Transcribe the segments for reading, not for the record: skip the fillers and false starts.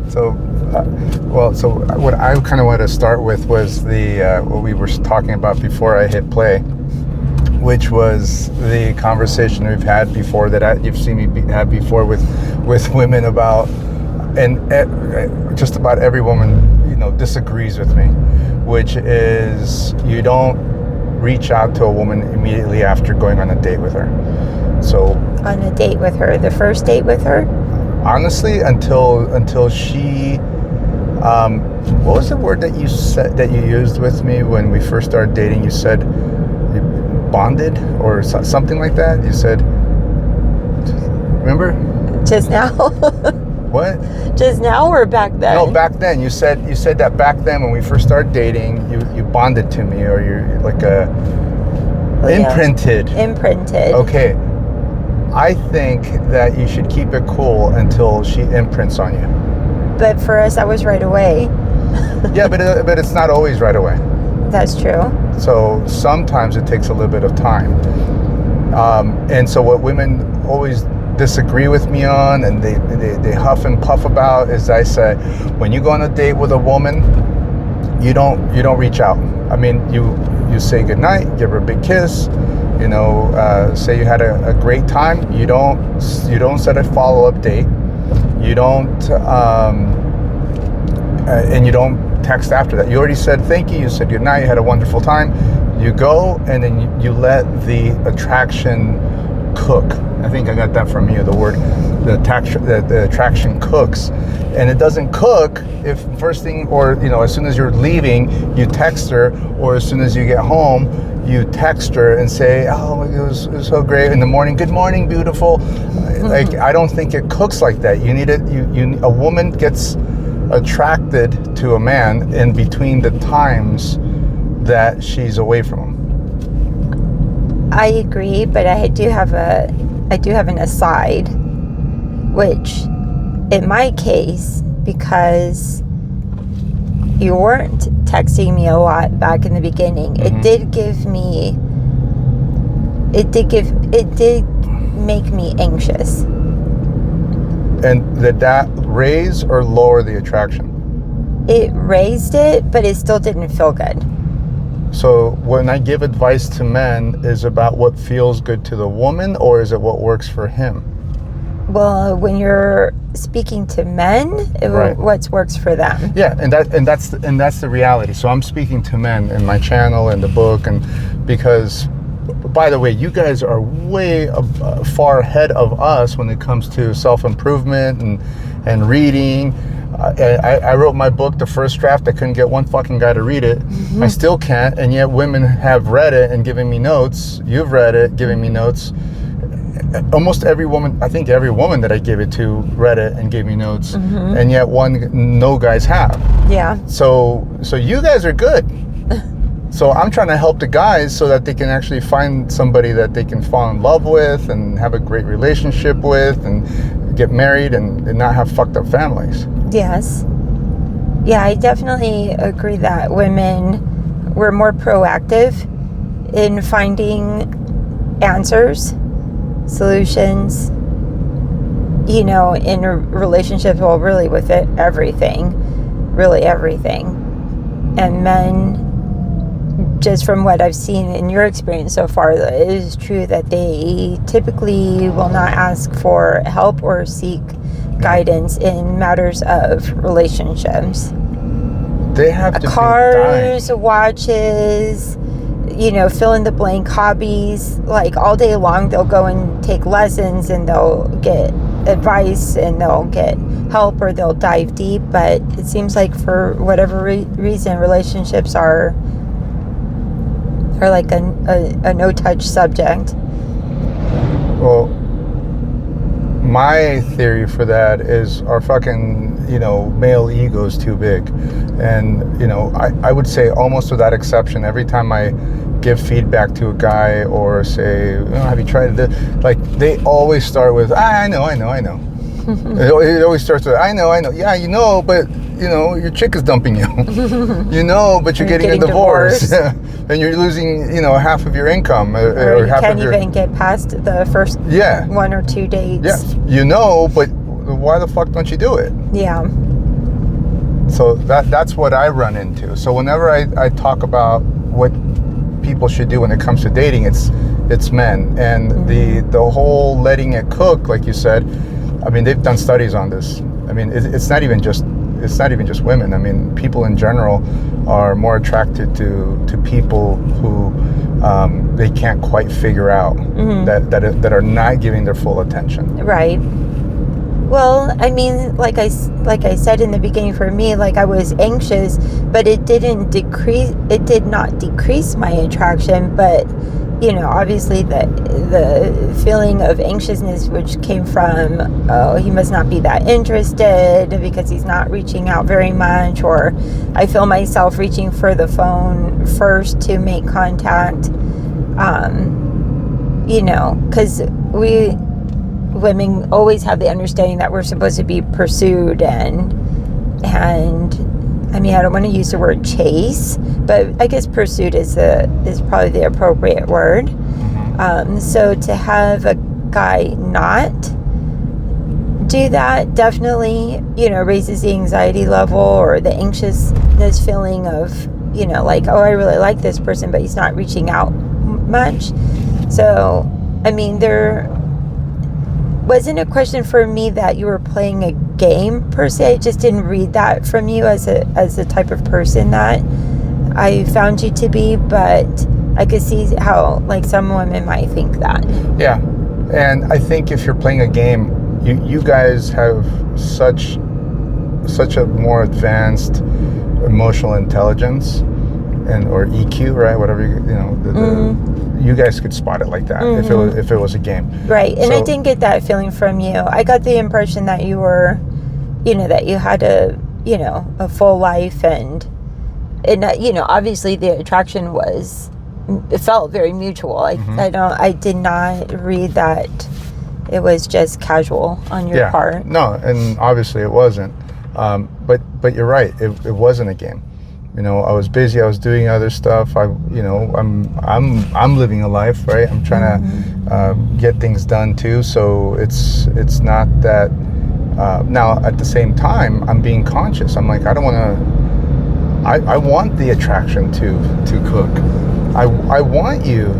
So, so what I kind of wanted to start with was the what we were talking about before I hit play, which was the conversation we've had before that you've seen me have before with women about, and just about every woman, disagrees with me, which is you don't reach out to a woman immediately after going on a date with her. So on a date with her, the first date with her? Honestly, until she, what was the word that you used with me when we first started dating? You said you bonded or something like that. You said, remember? Just now. What? Just now or back then? No, back then. You said that back then when we first started dating, you bonded to me, or you're like imprinted. Yeah. Imprinted. Okay. I think that you should keep it cool until she imprints on you. But for us, that was right away. Yeah, but it's not always right away. That's true. So sometimes it takes a little bit of time. And so what women always disagree with me on, and they huff and puff about, is I say, when you go on a date with a woman, you don't reach out. I mean, you say goodnight, give her a big kiss. Say you had a great time. You don't set a follow-up date. You don't, and you don't text after that. You already said thank you. You said goodnight. You had a wonderful time. You go, and then you let the attraction cook. I think I got that from you. The word, the attraction cooks, and it doesn't cook if first thing, or as soon as you're leaving, you text her, or as soon as you get home, you text her and say, oh, it was so great in the morning. Good morning, beautiful. Like, I don't think it cooks like that. You need it. A woman gets attracted to a man in between the times that she's away from him. I agree, but I do have an aside, which in my case, because you weren't texting me a lot back in the beginning, mm-hmm. it did make me anxious. And did that raise or lower the attraction? It raised it, but it still didn't feel good. So when I give advice to men, is about what feels good to the woman, or is it what works for him? Well, when you're speaking to men, right. What works for them. Yeah, and that's the reality. So I'm speaking to men in my channel and the book, and because, by the way, you guys are way far ahead of us when it comes to self-improvement and reading. I wrote my book, the first draft. I couldn't get one fucking guy to read it. Mm-hmm. I still can't, and yet women have read it and giving me notes. You've read it, giving me notes. Almost every woman, I think every woman that I gave it to read it and gave me notes, mm-hmm. and yet no guys have. Yeah. So you guys are good. So I'm trying to help the guys so that they can actually find somebody that they can fall in love with and have a great relationship with and get married and not have fucked up families. Yes. Yeah, I definitely agree that women were more proactive in finding answers, solutions, in a relationship, well, really with it, everything. And men, just from what I've seen in your experience so far, it is true that they typically will not ask for help or seek guidance in matters of relationships. They have to cars, watches, fill in the blank hobbies. Like all day long, they'll go and take lessons and they'll get advice and they'll get help or they'll dive deep. But it seems like for whatever reason, relationships are like a no-touch subject. Well, my theory for that is our fucking, male ego is too big. And, I would say almost without exception, every time I give feedback to a guy or say, have you tried this? Like, they always start with, I know. It always starts with, I know. Yeah, but, your chick is dumping you. But you're getting a divorce. And you're losing, half of your income. Or you can't even get past the first 1 or 2 dates. Yeah, but why the fuck don't you do it? Yeah. So that's what I run into. So whenever I talk about what people should do when it comes to dating, it's men. And the whole letting it cook, like you said, I mean, they've done studies on this. I mean, it's not even just women. I mean, people in general are more attracted to people who they can't quite figure out, that are not giving their full attention. Right. Well, I mean, like I said in the beginning, for me, like, I was anxious, but it did not decrease my attraction, but, you know, obviously the feeling of anxiousness, which came from, oh, he must not be that interested because he's not reaching out very much, or I feel myself reaching for the phone first to make contact, you know, because women always have the understanding that we're supposed to be pursued, and I mean, I don't want to use the word chase, but I guess pursuit is probably the appropriate word. So to have a guy not do that definitely, you know, raises the anxiety level or the anxiousness feeling of, you know, like, oh, I really like this person, but he's not reaching out much. So, I mean, there wasn't a question for me that you were playing a game per se. I just didn't read that from you as the type of person that I found you to be, but I could see how, like, some women might think that. Yeah, and I think if you're playing a game, you guys have such a more advanced emotional intelligence or EQ, right? Whatever you know. You guys could spot it like that if it was a game, right? And I didn't get that feeling from you. I got the impression that you were, you know, that you had a full life, and you know, obviously the attraction it felt very mutual. I did not read that it was just casual on your part. No, and obviously it wasn't. But you're right. It wasn't a game. You know, I was busy. I was doing other stuff. I'm living a life, right? I'm trying to get things done too. So it's not that. Now at the same time, I'm being conscious. I'm like, I don't want to. I want the attraction to cook. I want you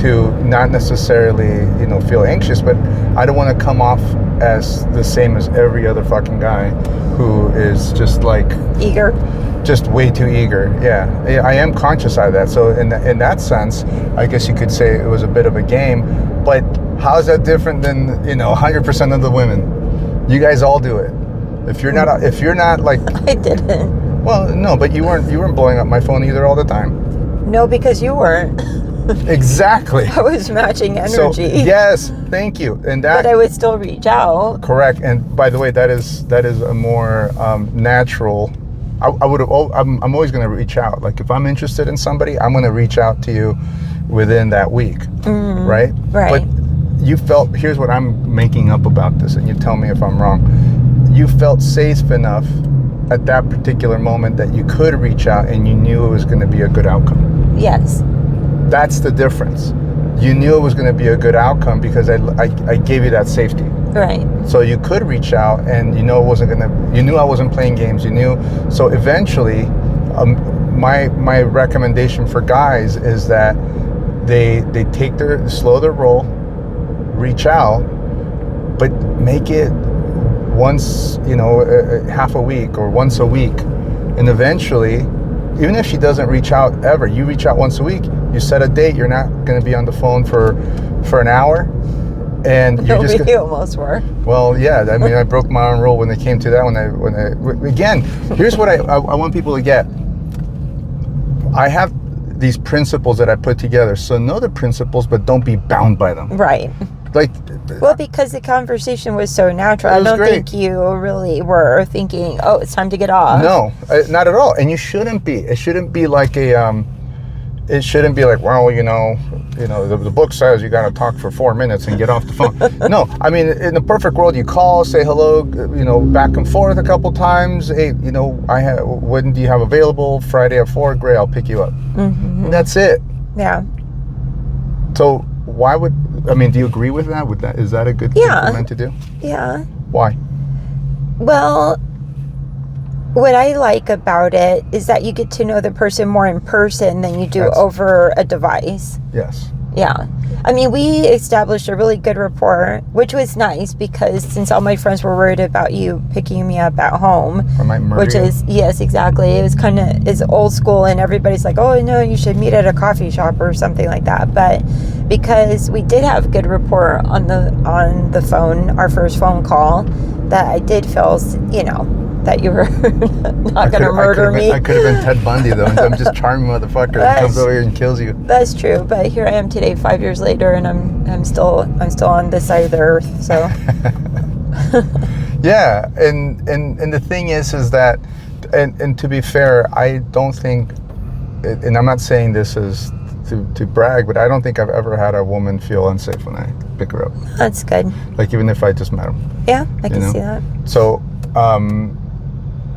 to not necessarily, you know, feel anxious, but I don't want to come off as the same as every other fucking guy who is just like eager. Just way too eager. Yeah, I am conscious of that. So in that sense, I guess you could say it was a bit of a game. But how is that different than, you know, 100% of the women? You guys all do it. If you're not like I didn't. Well, no, but you weren't blowing up my phone either all the time. No, because you weren't. Exactly. I was matching energy. So, yes, thank you. And that. But I would still reach out. Correct. And by the way, that is a more natural. I'm always going to reach out. Like, if I'm interested in somebody, I'm going to reach out to you within that week, right? Right. But you felt, here's what I'm making up about this, and you tell me if I'm wrong. You felt safe enough at that particular moment that you could reach out, and you knew it was going to be a good outcome. Yes. That's the difference. You knew it was going to be a good outcome because I gave you that safety. Right. So you could reach out, and you knew I wasn't playing games. You knew. So eventually, my recommendation for guys is that they slow their roll, reach out, but make it once, you know, half a week or once a week, and eventually, even if she doesn't reach out ever, you reach out once a week. You set a date. You're not going to be on the phone for an hour. And you're just you almost were. Well, yeah. I mean, I broke my own rule when it came to that. When I again, here's what I want people to get. I have these principles that I put together. So know the principles, but don't be bound by them. Right. Like. Well, because the conversation was so natural. I don't think you really were thinking, oh, it's time to get off. No, not at all. And you shouldn't be. It shouldn't be like a. It shouldn't be like, well, you know, the book says you got to talk for 4 minutes and get off the phone. No, I mean, in the perfect world, you call, say hello, you know, back and forth a couple times. Hey, you know, when do you have available? Friday at 4, great, I'll pick you up. And that's it. Yeah. So do you agree with that? Is that a good thing for men to do? Yeah. Why? Well, what I like about it is that you get to know the person more in person than you do over a device. Yes. Yeah. I mean, we established a really good rapport, which was nice because since all my friends were worried about you picking me up at home, I might murder which you. is, yes, exactly. It was kind of is old school and everybody's like, oh, no, you should meet at a coffee shop or something like that. But because we did have good rapport on the phone, our first phone call, that I did feel, that you were not going to murder me. I could have been Ted Bundy, though. I'm just charming motherfucker that comes over here and kills you. That's true, but here I am today, 5 years later, and I'm still on this side of the earth. So, yeah, and the thing is that, and to be fair, I don't think, and I'm not saying this is to brag, but I don't think I've ever had a woman feel unsafe when I pick her up. That's good. Like even if I just met them. Yeah, I can see that. So.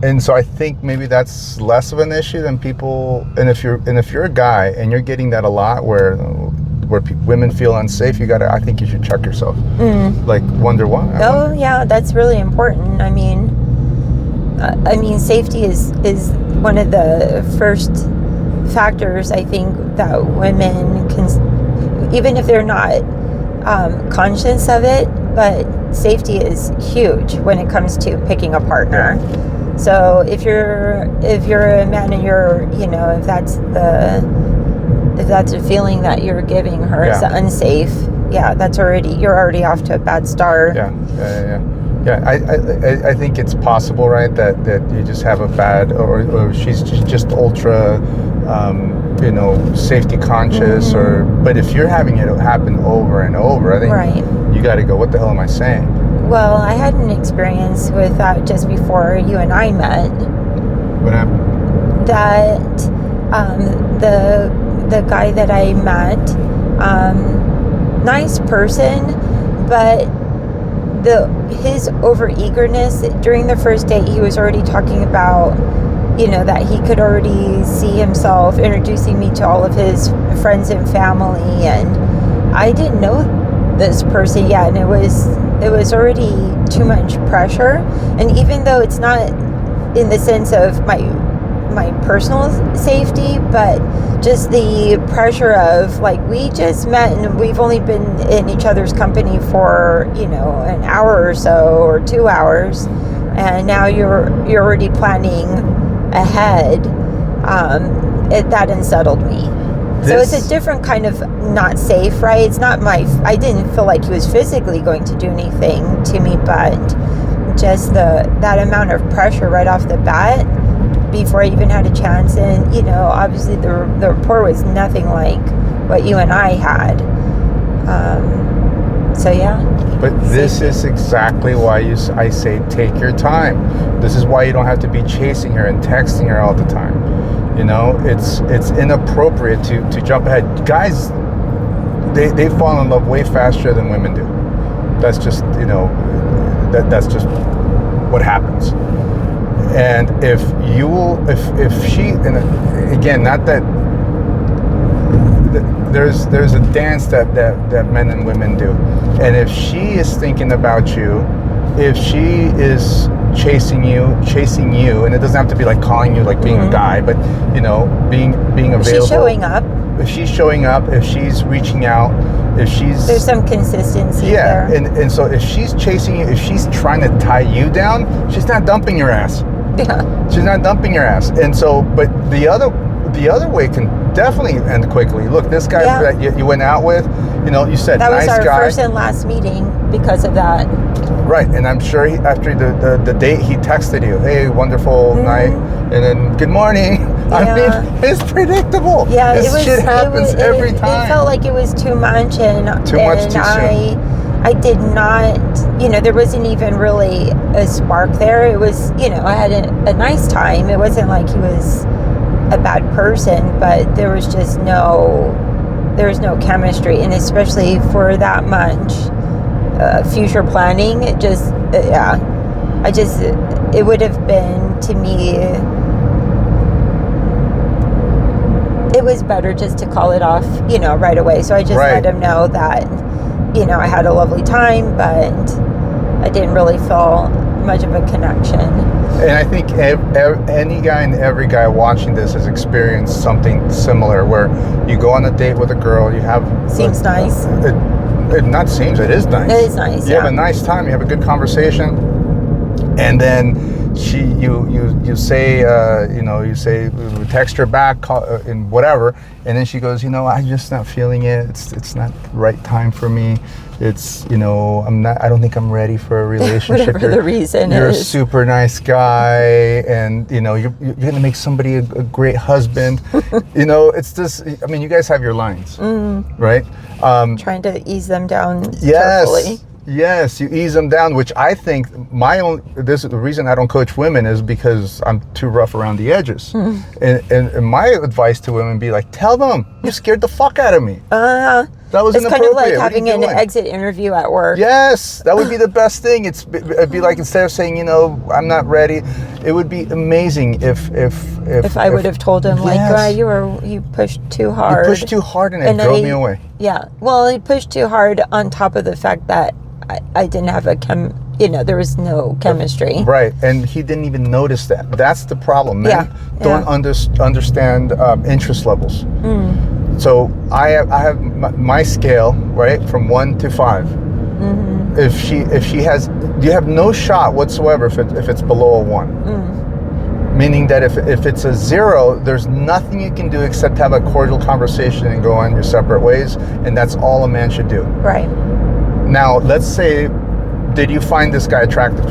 And so I think maybe that's less of an issue than people. And if you're a guy and you're getting that a lot, where women feel unsafe, I think you should check yourself. Like wonder why. Oh yeah, that's really important. I mean, safety is one of the first factors I think that women can, even if they're not conscious of it, but safety is huge when it comes to picking a partner. Yeah. So if you're a man and you're, if that's a feeling that you're giving her is unsafe, you're already off to a bad start. Yeah. I think it's possible, right, that you just have a bad, or she's just ultra, safety conscious, but if you're having it happen over and over, I think you got to go, what the hell am I saying? Well, I had an experience with that just before you and I met. What happened? That the guy that I met, nice person, but his overeagerness during the first date, he was already talking about, that he could already see himself introducing me to all of his friends and family, and I didn't know this person yet, and it was already too much pressure. And even though it's not in the sense of my personal safety, but just the pressure of, like, we just met and we've only been in each other's company for an hour or so or 2 hours, and now you're already planning ahead. That unsettled me. So it's a different kind of not safe, right? It's not I didn't feel like he was physically going to do anything to me, but just that amount of pressure right off the bat before I even had a chance. And, obviously the rapport was nothing like what you and I had. So, yeah. But this is exactly why I say take your time. This is why you don't have to be chasing her and texting her all the time. It's inappropriate to jump ahead. Guys, they fall in love way faster than women do. That's just, that's just what happens. And if she, and again, not that there's a dance that men and women do, and if she is thinking about you, if she is chasing you, and it doesn't have to be like calling you, like being a guy, but being available. She's showing up. If she's showing up, if she's reaching out, there's some consistency there. And so if she's chasing you, if she's trying to tie you down, she's not dumping your ass. Yeah. She's not dumping your ass. And so, but the other way can definitely end quickly. Look, this guy that you went out with, you said that nice guy. That was our first and last meeting because of that. Right, and I'm sure after the date, he texted you, hey, wonderful night, and then good morning. Yeah. I mean, it's predictable. Yeah, this shit happens every time. It felt like it was too much, and too much too soon. I did not, there wasn't even really a spark there. It was, I had a nice time. It wasn't like he was a bad person, but there was just no chemistry, and especially for that much future planning, it just, it would have been, to me, it was better just to call it off, right away. So I just let him know that, I had a lovely time, but I didn't really feel much of a connection. And I think any guy and every guy watching this has experienced something similar, where you go on a date with a girl, you have Seems nice. It not seems, it is nice. It is nice. You have a nice time. You have a good conversation, and then you say you text her back, call, and whatever, and then she goes, I'm just not feeling it. It's not the right time for me. It's I don't think I'm ready for a relationship. Whatever the reason you're is. a super nice guy, and you're gonna make somebody a great husband. It's just, you guys have your lines, right? Trying to ease them down yes. carefully. Yes, you ease them down, which I think the reason I don't coach women is because I'm too rough around the edges. And my advice to women be like, tell them, you scared the fuck out of me. That was It's kind of like inappropriate. having an exit interview at work. Yes, that would be the best thing. It'd be like, instead of saying, I'm not ready, it would be amazing if I would have told him, yes. you pushed too hard. You pushed too hard and it drove me away. Yeah. Well, he pushed too hard on top of the fact that I didn't have there was no chemistry. Right, and he didn't even notice that. That's the problem. Men don't understand interest levels. So I have my scale, right, from 1 to 5. Mm-hmm. If she has, you have no shot whatsoever if it's below a 1. Meaning that if it's a 0, there's nothing you can do except have a cordial conversation and go on your separate ways, and that's all a man should do. Right. Now, let's say, did you find this guy attractive?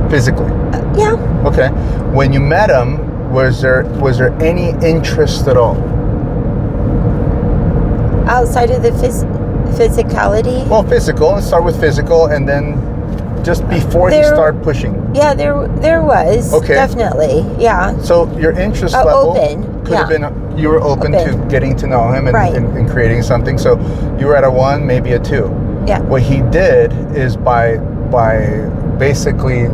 Physically? Yeah. Okay. When you met him, was there any interest at all? Outside of the physicality? Well, physical. Let's start with physical, and then just before you start pushing. Yeah, there was. Okay. Definitely. Yeah. So your interest level could have been, you were open to getting to know him and creating something. So you were at a 1, maybe a 2. Yeah. What he did is by basically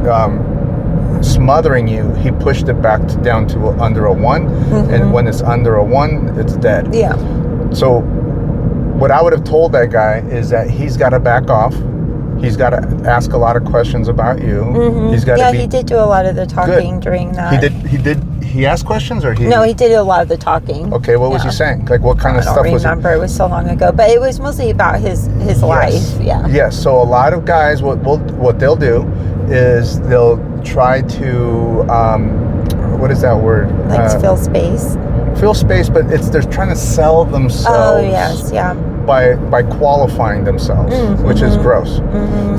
smothering you, he pushed it back down to under a 1. And when it's under a 1, it's dead. Yeah. So what I would have told that guy is that he's got to back off. He's got to ask a lot of questions about you. He's got to be. He did do a lot of the talking during that. He asked questions, or he? No, he did a lot of the talking. Okay, what was he saying? Like, what kind of stuff was it? I don't remember. It was so long ago, but it was mostly about his life. Yeah. Yes. So a lot of guys, what they'll do is they'll try to what is that word? Like fill space. Fill space, but they're trying to sell themselves. Oh yes, yeah. By qualifying themselves, which is gross.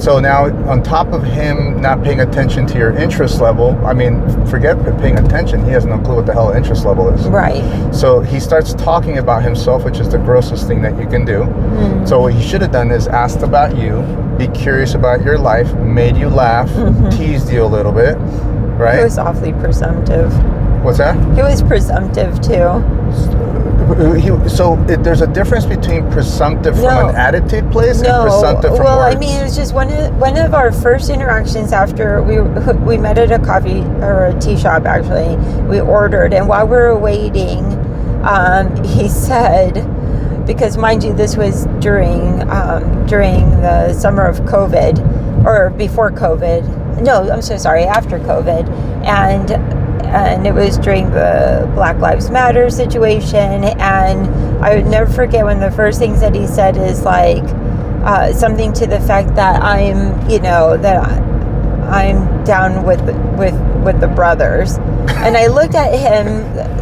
So now, on top of him not paying attention to your interest level, forget paying attention, he has no clue what the hell interest level is. Right. So he starts talking about himself, which is the grossest thing that you can do. So what he should have done is asked about you, be curious about your life, made you laugh, teased you a little bit, right? He was awfully presumptive. What's that? He was presumptive too. There's a difference between presumptive from an attitude place and presumptive from words. It was just one of our first interactions after we met at a coffee or a tea shop. Actually, we ordered, and while we were waiting, he said, because mind you, this was during the summer of COVID, or before COVID. No, I'm so sorry, after COVID, and it was during the Black Lives Matter situation, and I would never forget when the first things that he said is like something to the fact that I'm down with the brothers, and I looked at him,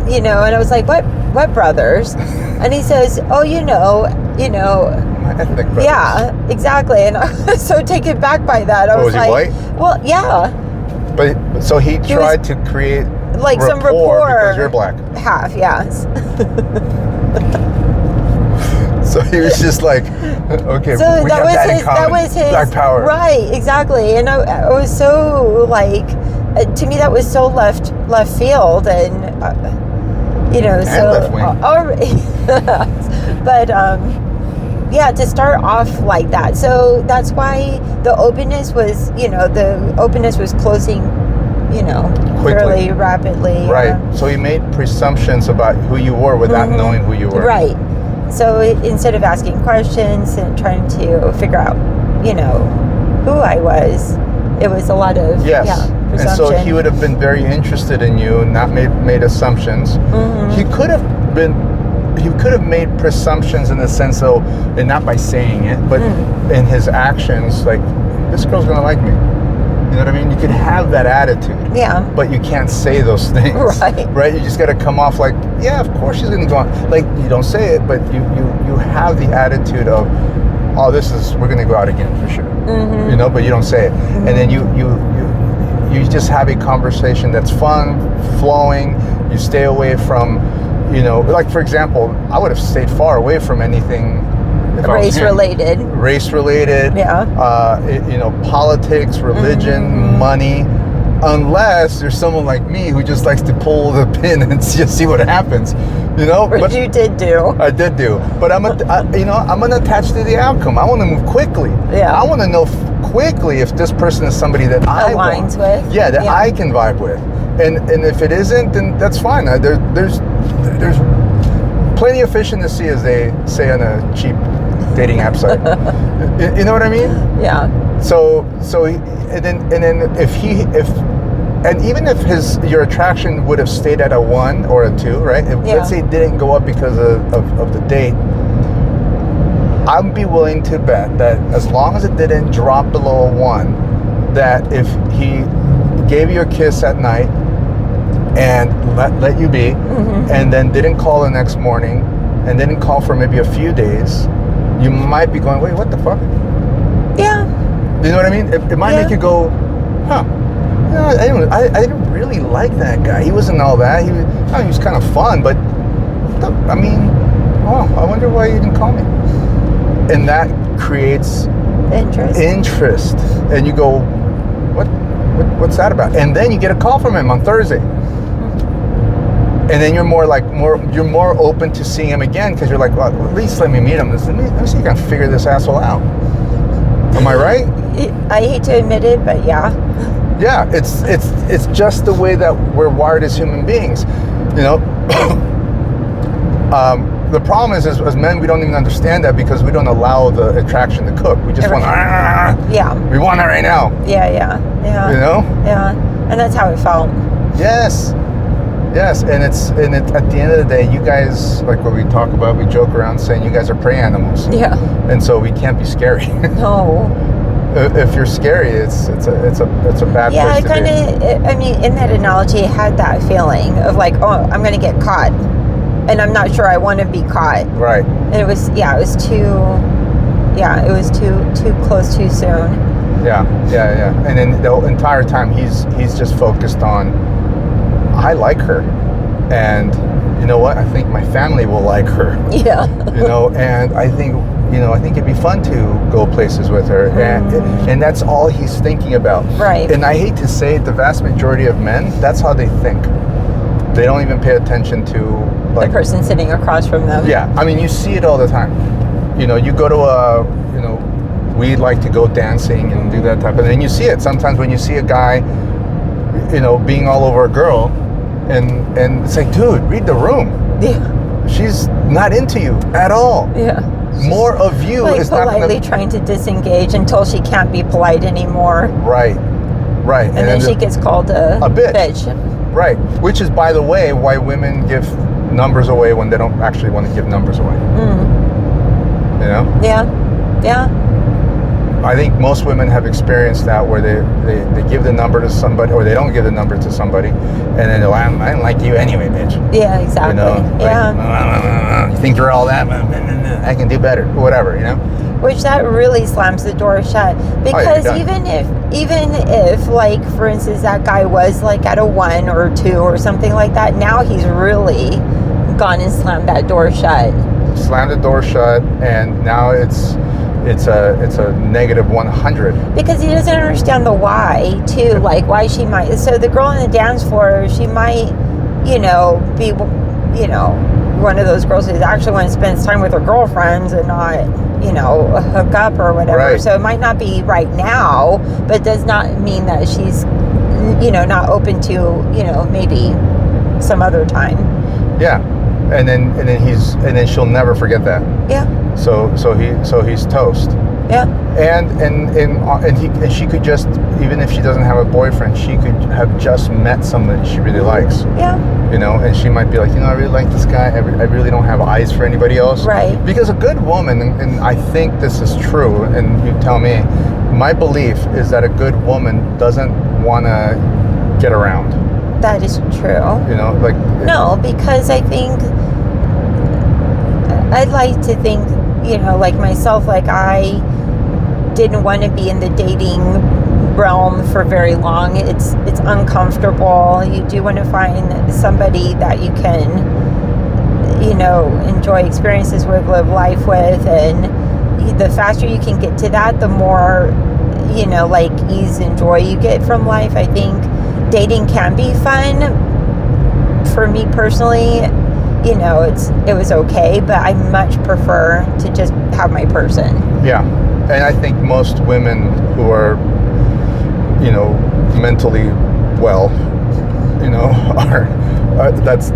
and I was like, what brothers? And he says, oh, my ethnic brothers. Yeah, exactly. And I was so taken back by that. I was he like, white? Well, yeah. But so he tried to create like some rapport because you're black. Half, yes. So he was just like, okay, so we that have was that in his. common. That was his. Black power. Right, exactly. And I was so like, to me that was so left field, and and so. Left wing. But yeah, to start off like that. So that's why the openness was closing, quickly, fairly rapidly. Right. So he made presumptions about who you were without knowing who you were. Right. So instead of asking questions and trying to figure out, who I was, it was a lot of, yes. And so he would have been very interested in you and not made assumptions. He could have made presumptions in the sense of, and not by saying it, but in his actions, like, this girl's gonna like me. You know what I mean? You could have that attitude. Yeah. But you can't say those things. Right. Right? You just gotta come off like, yeah, of course she's gonna go on. Like, you don't say it, but you have the attitude of, oh, we're gonna go out again for sure. You know, but you don't say it. And then you just have a conversation that's fun, flowing. You stay away from, you know, like, for example, I would have stayed far away from anything race related. Yeah. You know, politics, religion, money, unless there's someone like me who just likes to pull the pin and just see what happens. You know, Which you did do. I did do, but I'm unattached to the outcome. I want to move quickly. Yeah. I want to know quickly if this person is somebody that I aligns with. Yeah, that I can vibe with, and if it isn't, then that's fine. There's plenty of fish in the sea, as they say on a cheap dating app site. You know what I mean? Yeah. So and then if even if your attraction would have stayed at a 1 or a 2, right? Let's say it didn't go up because of the date, I'd be willing to bet that as long as it didn't drop below a 1, that if he gave you a kiss at night and let you be, and then didn't call the next morning, and didn't call for maybe a few days, you might be going, wait, what the fuck? Yeah. You know what I mean? It might make you go, huh? I didn't really like that guy. He wasn't all that. He was kind of fun, but I mean, oh, I wonder why you didn't call me. And that creates interest. And you go, what's that about? And then you get a call from him on Thursday. And then you're more open to seeing him again, because you're like, well, at least let me meet him. Let me see if I can figure this asshole out. Am I right? I hate to admit it, but yeah. Yeah, it's just the way that we're wired as human beings, you know. The problem is, as men, we don't even understand that, because we don't allow the attraction to cook. We just want, we want it right now. Yeah. You know. Yeah, and that's how it felt. Yes, and it's at the end of the day, you guys, like what we talk about, we joke around saying you guys are prey animals. Yeah. And so we can't be scary. No. If you're scary, it's a bad place to be. Yeah, kind of. I mean, in that analogy, it had that feeling of like, oh, I'm gonna get caught, and I'm not sure I want to be caught. Right. And it was too close too soon. Yeah. And then the entire time he's just focused on, I like her, and you know what? I think my family will like her. Yeah. You know, and I think it'd be fun to go places with her, and that's all he's thinking about. Right. And I hate to say it, the vast majority of men, that's how they think. They don't even pay attention to the person sitting across from them. Yeah, I mean, you see it all the time. You know, you go to we like to go dancing and do that type of thing. You see it sometimes when you see a guy, you know, being all over a girl, and it's like, dude, read the room. Yeah. She's not into you at all. Yeah. More of you like is not politely trying to disengage until she can't be polite anymore. Right. And then she gets called a bitch. Right. Which is, by the way, why women give numbers away when they don't actually want to give numbers away. You know? Yeah. I think most women have experienced that, where they give the number to somebody, or they don't give the number to somebody, and then they're like, I don't like you anyway, bitch. Yeah, exactly. You know, you think you're all that? I can do better, whatever, you know. Which that really slams the door shut, because even if like, for instance, that guy was like at a 1 or 2 or something like that, now he's really gone and slammed that door shut. Slammed the door shut, and now it's a negative 100. Because he doesn't understand the why, too. Like, why she might... So the girl on the dance floor, she might, be, one of those girls who actually wants to spend time with her girlfriends and not, hook up or whatever. Right. So it might not be right now, but does not mean that she's, not open to, maybe some other time. Yeah. And then she'll never forget that. Yeah. So he's toast. Yeah. And she could just, even if she doesn't have a boyfriend, she could have just met somebody she really likes. Yeah. You know, and she might be like, I really like this guy. I really don't have eyes for anybody else. Right. Because a good woman, and I think this is true, and you tell me, my belief is that a good woman doesn't want to get around. That is true. You know, like... No, because I think... I'd like to think, like myself, like I didn't want to be in the dating realm for very long. It's uncomfortable. You do want to find somebody that you can, enjoy experiences with, live life with, and the faster you can get to that, the more, like ease and joy you get from life. I think dating can be fun. For me personally, it was okay, but I much prefer to just have my person. Yeah. And I think most women who are, mentally well, are that's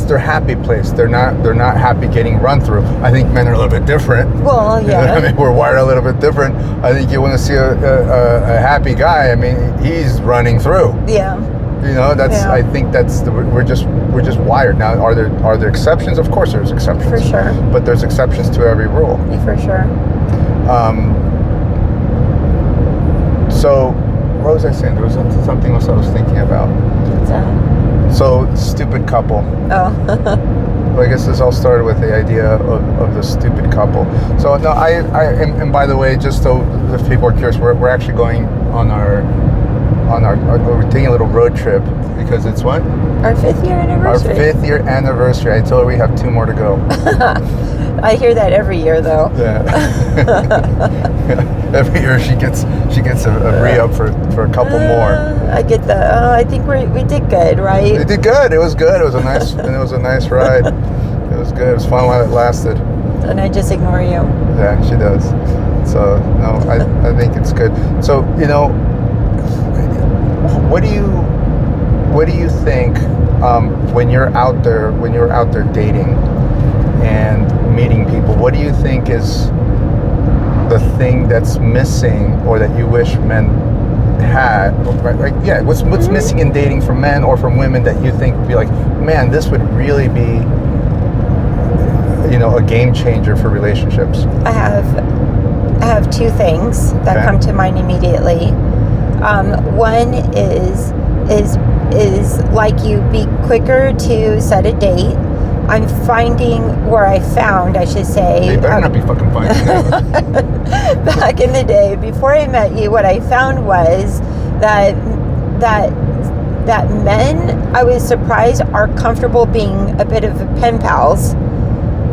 their happy place. They're not happy getting run through. I think men are a little bit different. Well, yeah. I mean, we're wired a little bit different. I think you want to see a happy guy. I mean, he's running through. Yeah. I think we're just wired. Now, are there exceptions? Of course, there's exceptions. For sure. But there's exceptions to every rule. Yeah, for sure. So, what was I saying? There was something else I was thinking about. What's that? So, stupid couple. Oh. Well, I guess this all started with the idea of the stupid couple. So, no, and by the way, just so if people are curious, we're actually going on our we're taking a little road trip because it's what? Our 5th year anniversary. Our 5th year anniversary. I told her we have 2 more to go. I hear that every year, though. Yeah. Every year she gets a re-up for a couple more. I get I think we did good, right? We did good. It was good. It was a nice ride. It was good. It was fun while it lasted. And I just ignore you. Yeah, she does. So no, I think it's good. So what do you think when you're out there dating and meeting people? What do you think is the thing that's missing, or that you wish men had? Right? Yeah, what's missing in dating from men or from women that you think would be like, man, this would really be a game changer for relationships? I have 2 things that come to mind immediately. One is like you be quicker to set a date. I'm finding, I should say. You better not be fucking finding that. Back in the day, before I met you, what I found was that men, I was surprised, are comfortable being a bit of pen pals,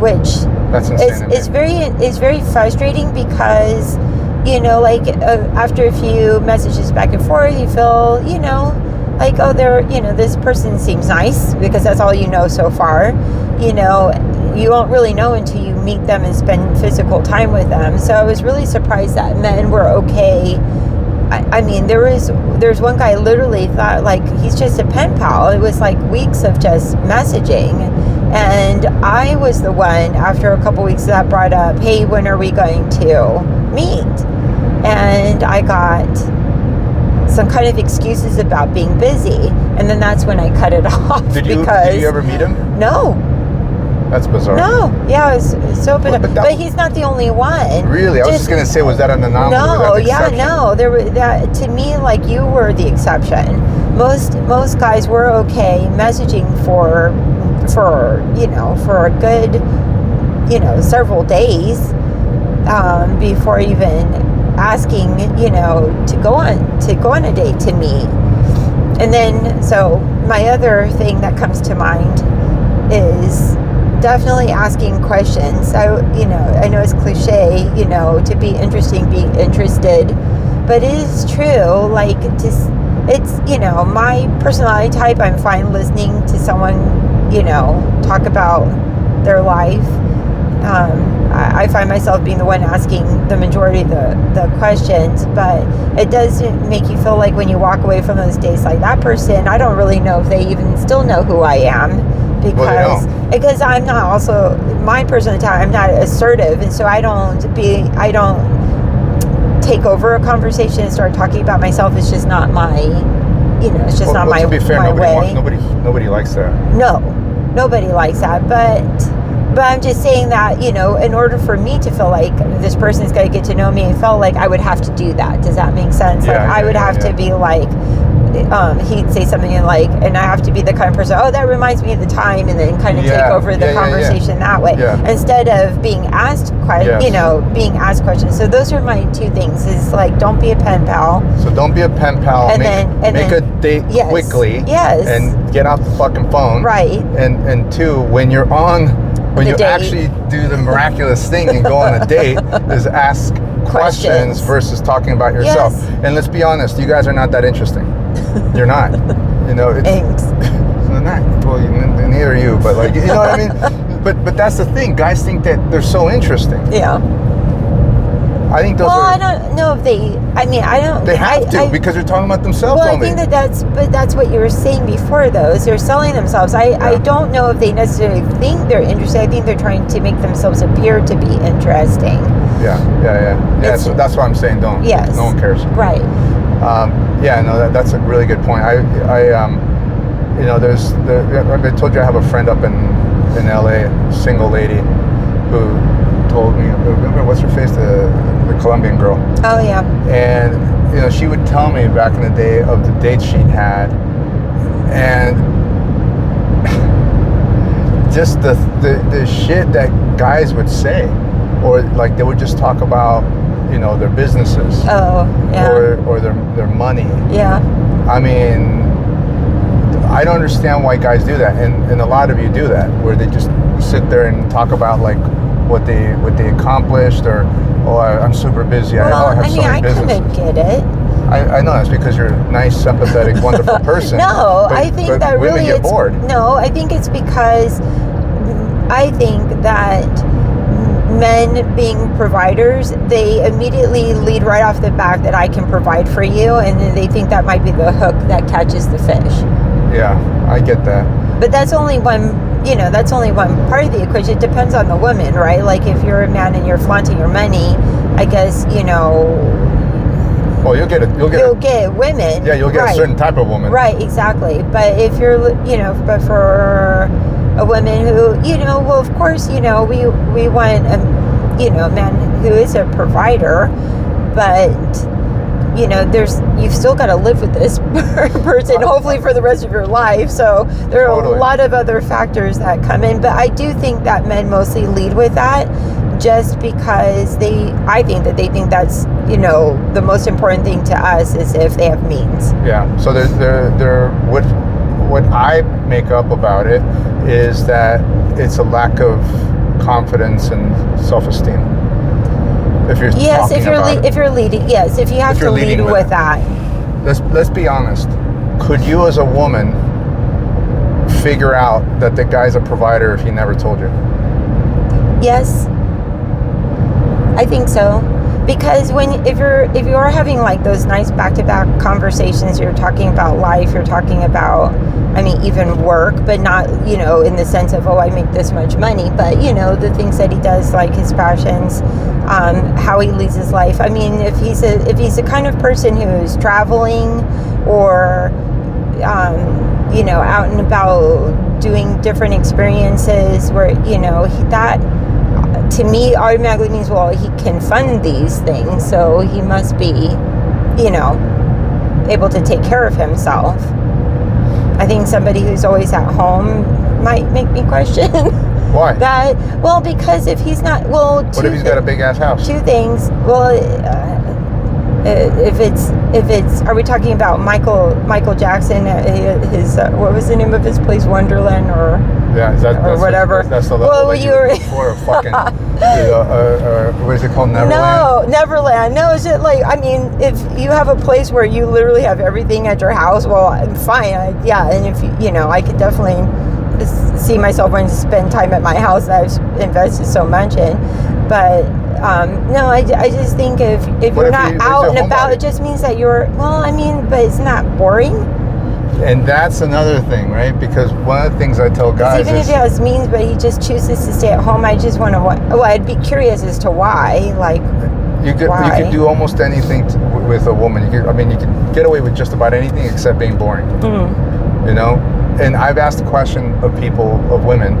which is very frustrating because, after a few messages back and forth, you feel, like, oh, this person seems nice, because that's all you know so far. You won't really know until you meet them and spend physical time with them. So I was really surprised that men were okay. I mean, there's one guy literally thought, like, he's just a pen pal. It was like weeks of just messaging. And I was the one, after a couple weeks, that brought up, hey, when are we going to meet? And I got some kind of excuses about being busy. And then that's when I cut it off. Did you ever meet him? No. That's bizarre. No, yeah, it was so bizarre. But he's not the only one. Really? I was just going to say, was that an anomaly? No, there were that. To me, like, you were the exception. Most guys were okay messaging for a good, several days before even asking, to go on a date to meet. And then, so my other thing that comes to mind is definitely asking questions. I know it's cliche, to be interesting, be interested, but it is true. Like, it's my personality type. I'm fine listening to someone, talk about their life. I find myself being the one asking the majority of the questions, but it does make you feel like when you walk away from those dates, like, that person, I don't really know if they even still know who I am. Because I'm not also, my personality, I'm not assertive, and so I don't take over a conversation and start talking about myself is just not my, it's just not my to be fair, my nobody way. nobody likes that. No, nobody likes that. But I'm just saying that, in order for me to feel like this person's going to get to know me, I felt like I would have to do that. Does that make sense? Yeah, I would have to be like, he'd say something like, and I have to be the kind of person, oh, that reminds me of the time, and then kind of take over the conversation that way, instead of being asked being asked questions. So those are my two things, is like, don't be a pen pal. So don't be a pen pal. And make a date quickly. Yes. And get off the fucking phone. Right. And two, when you actually do the miraculous thing and go on a date, is ask questions versus talking about yourself. Yes. And let's be honest, you guys are not that interesting. You're not. Thanks. Not, well, neither are you, but like, you know what I mean? But that's the thing. Guys think that they're so interesting. Yeah. I think those I don't know if they. I mean, I don't. They have to because they're talking about themselves. Well, only. I think that's what you were saying before, though. Is they're selling themselves. I don't know if they necessarily think they're interesting. I think they're trying to make themselves appear to be interesting. Yeah. So that's why I'm saying don't. Yes. No one cares. Right. That's a really good point. I told you I have a friend up in LA, single lady, who told me, remember what's her face, the Colombian girl. Oh yeah. And she would tell me back in the day of the dates she'd had, and just the shit that guys would say, or like they would just talk about their businesses. Oh yeah. Or their money. Yeah. I mean, I don't understand why guys do that, and a lot of you do that, where they just sit there and talk about like what they accomplished, or I'm super busy. Well, I have so many businesses. I kind of get it. I know that's because you're a nice, sympathetic, wonderful person. No, I think that women really get bored. No, I think it's because I think that men being providers, they immediately lead right off the back that I can provide for you, and then they think that might be the hook that catches the fish. Yeah, I get that. But that's only one part of the equation. It depends on the woman, right? Like if you're a man and you're flaunting your money, I guess, Well, you'll get women. Yeah, you'll get a certain type of woman. Right, exactly. But if you're, but for a woman who, well, of course, we want a man who is a provider, but you've still got to live with this person, hopefully for the rest of your life. So there are a lot of other factors that come in, but I do think that men mostly lead with that, just because I think that's, the most important thing to us is if they have means. Yeah. So what I make up about it is that it's a lack of confidence and self-esteem. If you're leading, yes, if you have to lead with that. Let's be honest. Could you as a woman figure out that the guy's a provider if he never told you? Yes. I think so. Because if you're having like those nice back-to-back conversations, you're talking about life, you're talking about, even work, but not, in the sense of, I make this much money, but, the things that he does, like his passions, how he leads his life. If he's the kind of person who's traveling or, out and about doing different experiences where, that to me automatically means, well, he can fund these things, so he must be, able to take care of himself. I think somebody who's always at home might make me question why that. Well, because if he's not, what if he's got a big ass house? Two things. Well, if it's, are we talking about Michael Jackson? His what was the name of his place? Wonderland, or or whatever. That's the level you were for a fucking. What is it called? Neverland? No, Neverland. No, is it like? If you have a place where you literally have everything at your house, well, fine. And if I could definitely see myself wanting to spend time at my house that I've invested so much in, but. No, I just think if you're not out and about, it just means that you're, but it's not boring. And that's another thing, right? Because one of the things I tell guys even if he has means, but he just chooses to stay at home, I just want to, I'd be curious as to why, like. Why? You could do almost anything with a woman. You can get away with just about anything except being boring. You know? And I've asked the question of people, of women,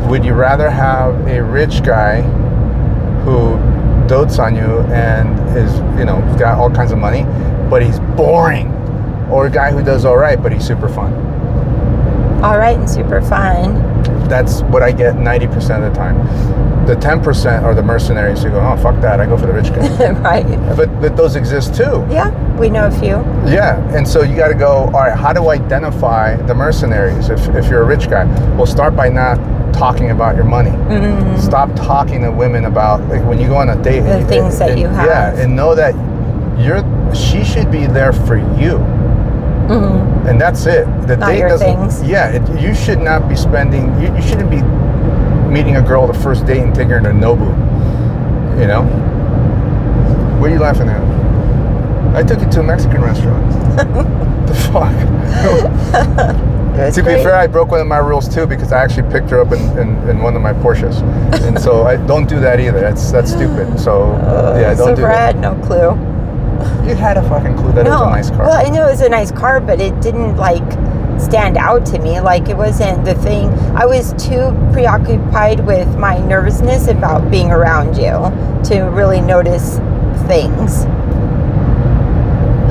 would you rather have a rich guy who dotes on you and is, got all kinds of money, but he's boring, or a guy who does all right, but he's super fun? All right and super fun. That's what I get 90% of the time. The 10% are the mercenaries who go, oh, fuck that, I go for the rich guy. Right. But those exist too. Yeah, we know a few. Yeah, and so you got to go, all right, how do I identify the mercenaries if you're a rich guy? Well, start by not talking about your money. Stop talking to women about, like, when you go on a date. The things that you have. Yeah, and know that she should be there for you. And that's it. The Not date your doesn't. things. Yeah, you should not be spending. You shouldn't be meeting a girl the first date and taking her to Nobu. You know. What are you laughing at? I took you to a Mexican restaurant. The fuck. To be fair, I broke one of my rules too, because I actually picked her up in one of my Porsches, and so I don't do that either. That's stupid. So yeah, don't do that. I had no clue. You had a fucking clue that it was a nice car. Well, I knew it was a nice car, but it didn't stand out to me. Like, it wasn't the thing. I was too preoccupied with my nervousness about being around you to really notice things.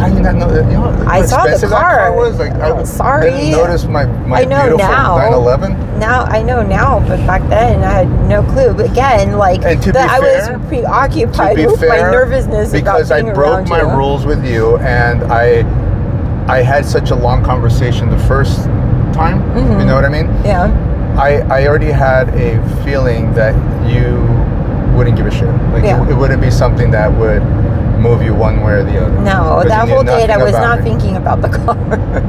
How do you not know that? I saw the car. That car was? Sorry. I didn't notice my beautiful now. 911. Now I know now, but back then I had no clue. But again, I was preoccupied with my nervousness because about being I broke around my you. rules with you, and I had such a long conversation the first time. You know what I mean? Yeah. I already had a feeling that you wouldn't give a shit. It wouldn't be something that would move you one way or the other. No, that whole date I was not thinking about the car.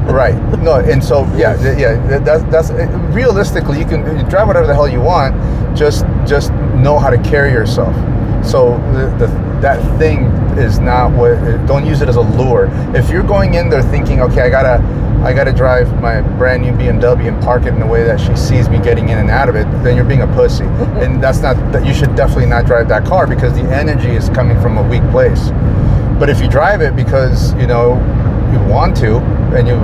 Right. No, and so that's realistically, you drive whatever the hell you want. Just know how to carry yourself. So that thing is not what. Don't use it as a lure. If you're going in there thinking, okay, I gotta drive my brand new BMW and park it in a way that she sees me getting in and out of it, then you're being a pussy. And that's not. You should definitely not drive that car, because the energy is coming from a weak place. But if you drive it because you want to, and you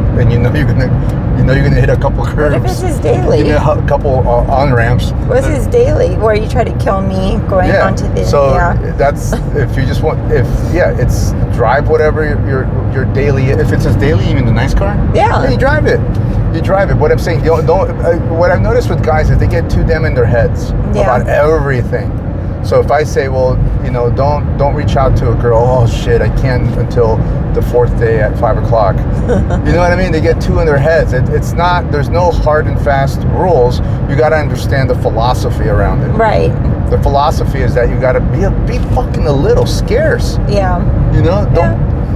know you're gonna hit a couple curves. What if it's daily? You know, a couple on ramps. What's his daily? Where you try to kill me going onto the. So that's if you just want it's drive whatever your daily. If it's his daily, you mean the nice car? Yeah. Then you drive it. You drive it. What I'm saying, don't. What I've noticed with guys is they get too damn in their heads about everything. So if I say, well, don't reach out to a girl. Oh shit, I can't until the fourth day at 5 o'clock. You know what I mean? They get too in their heads. It's not. There's no hard and fast rules. You got to understand the philosophy around it. Right. The philosophy is that you got to be fucking a little scarce. Yeah.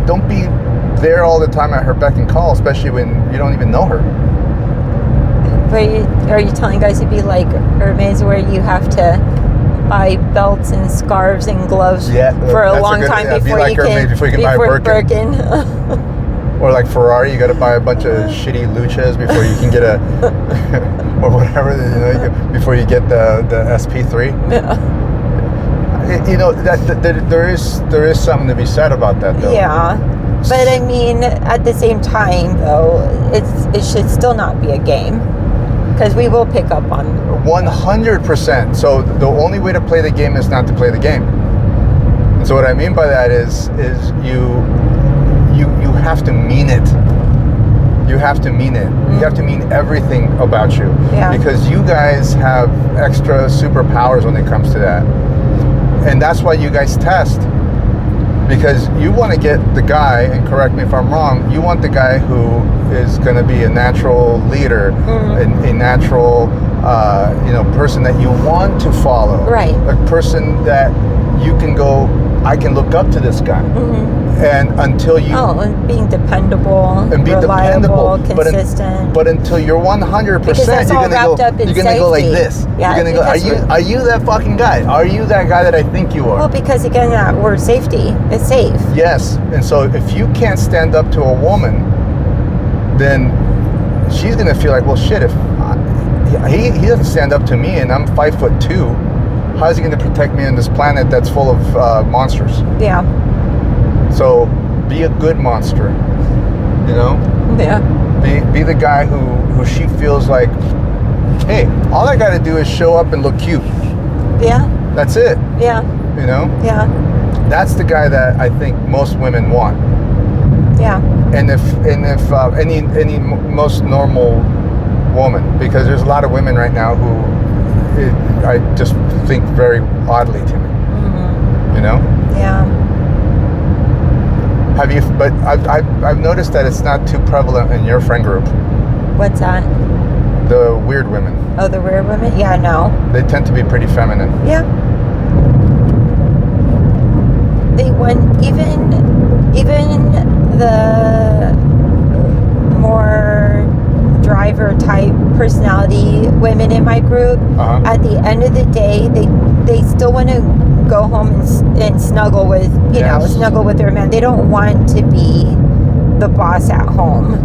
Don't be there all the time at her beck and call, especially when you don't even know her. But are you telling guys to be like Hermes, where you have to buy belts and scarves and gloves for a long time before you can buy a Birkin? Or like Ferrari, you got to buy a bunch of shitty luchas before you can get a or whatever, before you get the SP3. That there is something to be said about that, though. Yeah, but I mean, at the same time, though, it should still not be a game, because we will pick up on 100%. So the only way to play the game is not to play the game. And so what I mean by that is you have to mean it. You have to mean it. You have to mean everything about you. Yeah. Because you guys have extra superpowers when it comes to that. And that's why you guys test. Because you want to get the guy, and correct me if I'm wrong, you want the guy who is going to be a natural leader, a natural person that you want to follow. Right. A person that you can go, I can look up to this guy. And until you... and being dependable, and be reliable, dependable, consistent. But until you're 100%, Because that's all you're wrapped up in you're gonna go like this. Yeah, you're gonna go, are you that fucking guy? Are you that guy that I think you are? Well, because again, that word safety is safe. Yes, and so if you can't stand up to a woman, then she's gonna feel like, well, shit, if he doesn't stand up to me and I'm 5'2", How is he going to protect me on this planet that's full of monsters? Yeah. So be a good monster, you know? Yeah. Be the guy who she feels like, hey, all I got to do is show up and look cute. Yeah. That's it. Yeah. You know? Yeah. That's the guy that I think most women want. Yeah. And if any most normal woman, because there's a lot of women right now who I just think very oddly to me. Mm-hmm. You know? Yeah. Have you? But I've noticed that it's not too prevalent in your friend group. What's that? The weird women. Oh, the weird women? Yeah, no. They tend to be pretty feminine. Yeah. Even the more driver type personality women in my group, at the end of the day, they still want to go home and snuggle with snuggle with their man. They don't want to be the boss at home.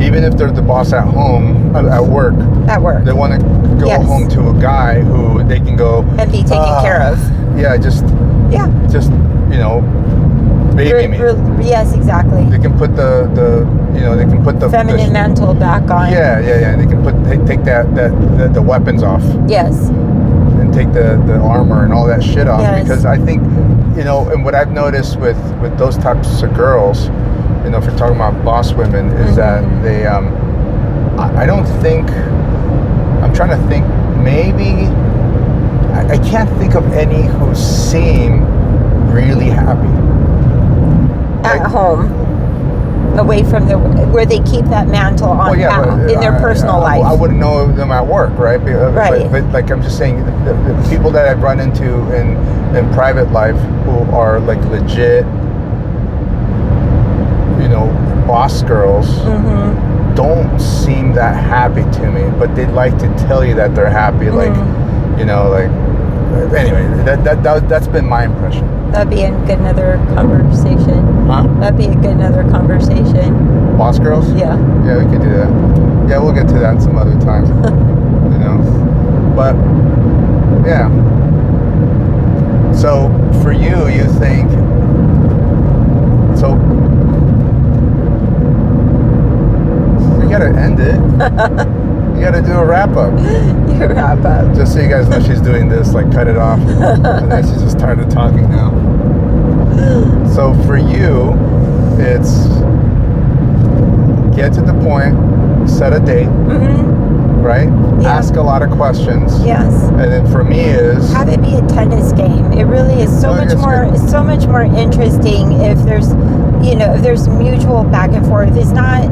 Even if they're the boss at home, at work. At work. They want to go home to a guy who they can go and be taken care of. Yeah, just baby me. Yes, exactly. They can put they can put the feminine mantle back on. Yeah. They can take the weapons off. Yes. And take the armor and all that shit off. Yes. Because I think, and what I've noticed with those types of girls, if you're talking about boss women, is that they I don't think, I'm trying to think, maybe I can't think of any who seem really happy at home, away from where they keep that mantle on in their personal life. I wouldn't know them at work, right? Right. But like I'm just saying, the people that I've run into in private life who are like legit, boss girls, don't seem that happy to me. But they'd like to tell you that they're happy, Anyway, that's been my impression. That'd be a good another conversation. Huh? That'd be a good another conversation. Boss girls? Yeah. Yeah, we could do that. Yeah, we'll get to that some other time. But yeah. So for you think so? We gotta end it. You gotta do a wrap up. You wrap up. Just so you guys know, she's doing this, like cut it off. And then she's just tired of talking now. So for you, it's get to the point, set a date, right? Yeah. Ask a lot of questions. Yes. And then for me is have it be a tennis game. It really is so much more interesting if there's mutual back and forth. It's not,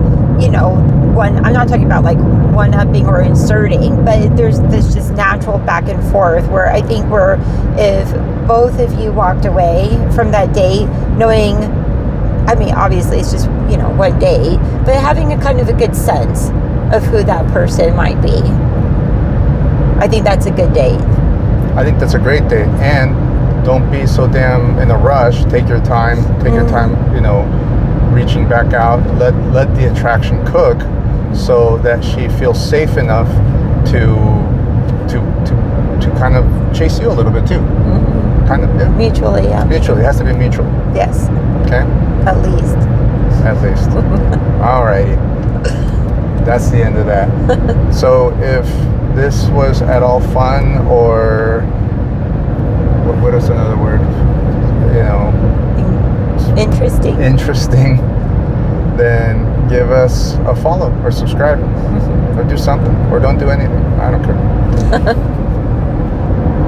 I'm not talking about like one-upping or inserting, but there's this just natural back and forth where I think if both of you walked away from that date knowing, I mean, obviously it's just, one day, but having a kind of a good sense of who that person might be. I think that's a good date. I think that's a great date. And don't be so damn in a rush. Take your time, reaching back out. Let the attraction cook so that she feels safe enough to kind of chase you a little bit too. Kind of, yeah. Mutually, yeah. Mutually, it has to be mutual. Yes. Okay. At least. Alrighty. That's the end of that. So if this was at all fun, or what is another word? Interesting, then give us a follow or subscribe or do something, or don't do anything. I don't care.